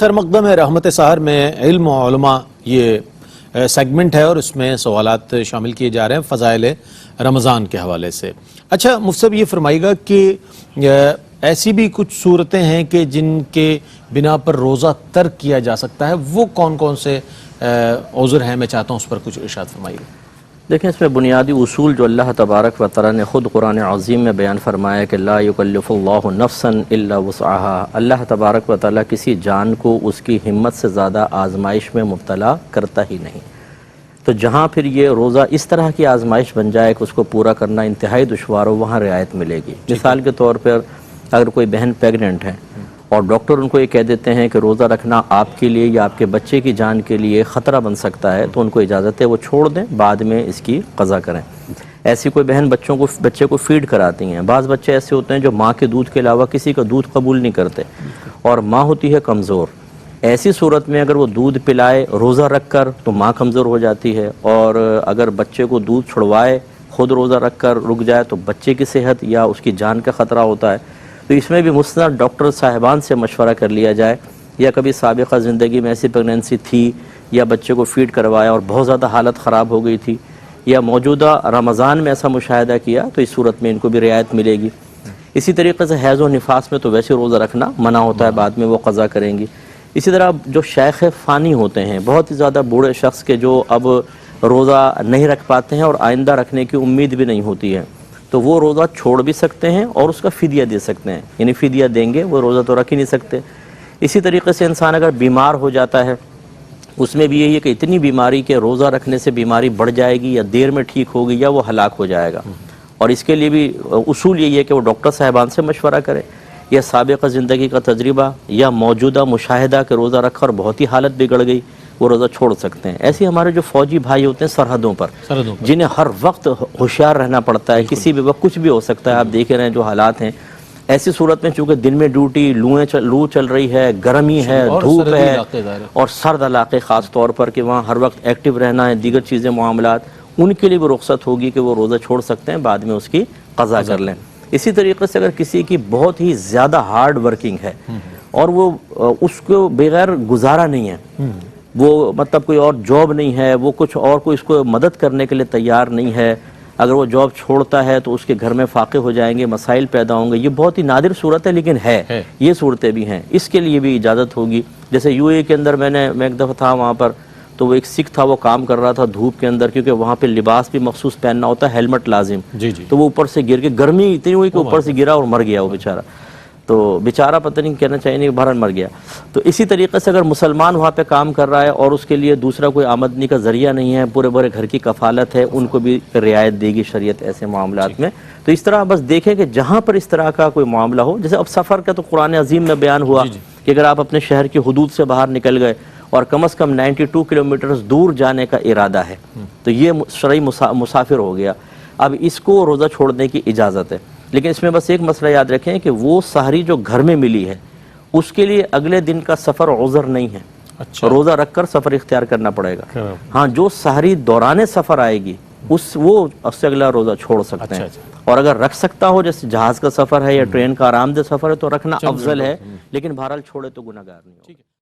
خیر مقدم ہے رحمت سحر میں علم و علماء یہ سیگمنٹ ہے اور اس میں سوالات شامل کیے جا رہے ہیں فضائل رمضان کے حوالے سے۔ اچھا مفتی صاحب یہ فرمائیے گا کہ ایسی بھی کچھ صورتیں ہیں کہ جن کے بنا پر روزہ ترک کیا جا سکتا ہے، وہ کون کون سے عذر ہیں؟ میں چاہتا ہوں اس پر کچھ ارشاد فرمائیے گا۔ دیکھیں اس میں بنیادی اصول جو اللہ تبارک و تعالیٰ نے خود قرآن عظیم میں بیان فرمایا کہ لا یکلف اللہ نفسا الا وسعها، اللہ تبارک و تعالیٰ کسی جان کو اس کی ہمت سے زیادہ آزمائش میں مبتلا کرتا ہی نہیں۔ تو جہاں پھر یہ روزہ اس طرح کی آزمائش بن جائے کہ اس کو پورا کرنا انتہائی دشوار ہو، وہاں رعایت ملے گی۔ مثال کے طور پر اگر کوئی بہن پیگننٹ ہے اور ڈاکٹر ان کو یہ کہہ دیتے ہیں کہ روزہ رکھنا آپ کے لیے یا آپ کے بچے کی جان کے لیے خطرہ بن سکتا ہے، تو ان کو اجازت ہے وہ چھوڑ دیں، بعد میں اس کی قضا کریں۔ ایسی کوئی بہن بچے کو فیڈ کراتی ہیں، بعض بچے ایسے ہوتے ہیں جو ماں کے دودھ کے علاوہ کسی کا دودھ قبول نہیں کرتے اور ماں ہوتی ہے کمزور، ایسی صورت میں اگر وہ دودھ پلائے روزہ رکھ کر تو ماں کمزور ہو جاتی ہے، اور اگر بچے کو دودھ چھڑوائے خود روزہ رکھ کر رک جائے تو بچے کی صحت یا اس کی جان کا خطرہ ہوتا ہے۔ تو اس میں بھی مستند ڈاکٹر صاحبان سے مشورہ کر لیا جائے، یا کبھی سابقہ زندگی میں ایسی پریگننسی تھی یا بچے کو فیڈ کروایا اور بہت زیادہ حالت خراب ہو گئی تھی، یا موجودہ رمضان میں ایسا مشاہدہ کیا، تو اس صورت میں ان کو بھی رعایت ملے گی۔ اسی طریقے سے حیض و نفاس میں تو ویسے روزہ رکھنا منع ہوتا ہے، بعد میں وہ قضا کریں گی۔ اسی طرح جو شیخ فانی ہوتے ہیں، بہت ہی زیادہ بوڑھے شخص کے جو اب روزہ نہیں رکھ پاتے ہیں اور آئندہ رکھنے کی امید بھی نہیں ہوتی ہے، تو وہ روزہ چھوڑ بھی سکتے ہیں اور اس کا فدیہ دے سکتے ہیں، یعنی فدیہ دیں گے، وہ روزہ تو رکھ ہی نہیں سکتے۔ اسی طریقے سے انسان اگر بیمار ہو جاتا ہے، اس میں بھی یہی ہے کہ اتنی بیماری کہ روزہ رکھنے سے بیماری بڑھ جائے گی یا دیر میں ٹھیک ہوگی یا وہ ہلاک ہو جائے گا، اور اس کے لیے بھی اصول یہی ہے کہ وہ ڈاکٹر صاحبان سے مشورہ کرے، یا سابقہ زندگی کا تجربہ یا موجودہ مشاہدہ کہ روزہ رکھا اور بہت ہی حالت بگڑ گئی، وہ روزہ چھوڑ سکتے ہیں۔ ایسے ہمارے جو فوجی بھائی ہوتے ہیں سرحدوں پر، جنہیں ہر وقت ہوشیار رہنا پڑتا ہے، کسی بھی وقت کچھ بھی ہو سکتا ہے، آپ دیکھ رہے ہیں جو حالات ہیں، ایسی صورت میں چونکہ دن میں ڈیوٹی، لو چل رہی ہے، گرمی ہے، دھوپ ہے، اور سرد علاقے خاص طور پر کہ وہاں ہر وقت ایکٹیو رہنا ہے، دیگر چیزیں معاملات، ان کے لیے بھی رخصت ہوگی کہ وہ روزہ چھوڑ سکتے ہیں، بعد میں اس کی قضا کر لیں۔ اسی طریقے سے اگر کسی کی بہت ہی زیادہ ہارڈ ورکنگ ہے اور وہ اس کو بغیر گزارا نہیں ہے، وہ مطلب کوئی اور جاب نہیں ہے، وہ کچھ اور کوئی اس کو مدد کرنے کے لیے تیار نہیں ہے، اگر وہ جاب چھوڑتا ہے تو اس کے گھر میں فاقے ہو جائیں گے، مسائل پیدا ہوں گے، یہ بہت ہی نادر صورت ہے لیکن ہے، یہ صورتیں بھی ہیں، اس کے لیے بھی اجازت ہوگی۔ جیسے یو اے کے اندر میں ایک دفعہ تھا وہاں پر، تو وہ ایک سکھ تھا، وہ کام کر رہا تھا دھوپ کے اندر، کیونکہ وہاں پہ لباس بھی مخصوص پہننا ہوتا ہے، ہیلمٹ لازم، تو وہ اوپر سے گر کے، گرمی اتنی ہوئی کہ اوپر سے گرا اور مر گیا وہ بیچارہ، تو بیچارہ پتہ نہیں کہنا چاہیے نہیں، بہرحال مر گیا۔ تو اسی طریقے سے اگر مسلمان وہاں پہ کام کر رہا ہے اور اس کے لیے دوسرا کوئی آمدنی کا ذریعہ نہیں ہے، پورے گھر کی کفالت ہے، ان کو بھی رعایت دے گی شریعت ایسے معاملات میں۔ تو اس طرح بس دیکھیں کہ جہاں پر اس طرح کا کوئی معاملہ ہو، جیسے اب سفر کا تو قرآن عظیم میں بیان ہوا کہ اگر آپ اپنے شہر کی حدود سے باہر نکل گئے اور کم از کم 92 کلومیٹرز دور جانے کا ارادہ ہے، تو یہ شرعی مسافر ہو گیا، اب اس کو روزہ چھوڑنے کی اجازت ہے۔ لیکن اس میں بس ایک مسئلہ یاد رکھیں کہ وہ سحری جو گھر میں ملی ہے، اس کے لیے اگلے دن کا سفر عذر نہیں ہے، روزہ رکھ کر سفر اختیار کرنا پڑے گا۔ ہاں جو سحری دوران سفر آئے گی وہ اس سے اگلا روزہ چھوڑ سکتے ہیں، اور اگر رکھ سکتا ہو، جیسے جہاز کا سفر ہے یا ٹرین کا آرام دہ سفر ہے، تو رکھنا افضل ہے، لیکن بہرحال چھوڑے تو گناہگار نہیں ہوگا۔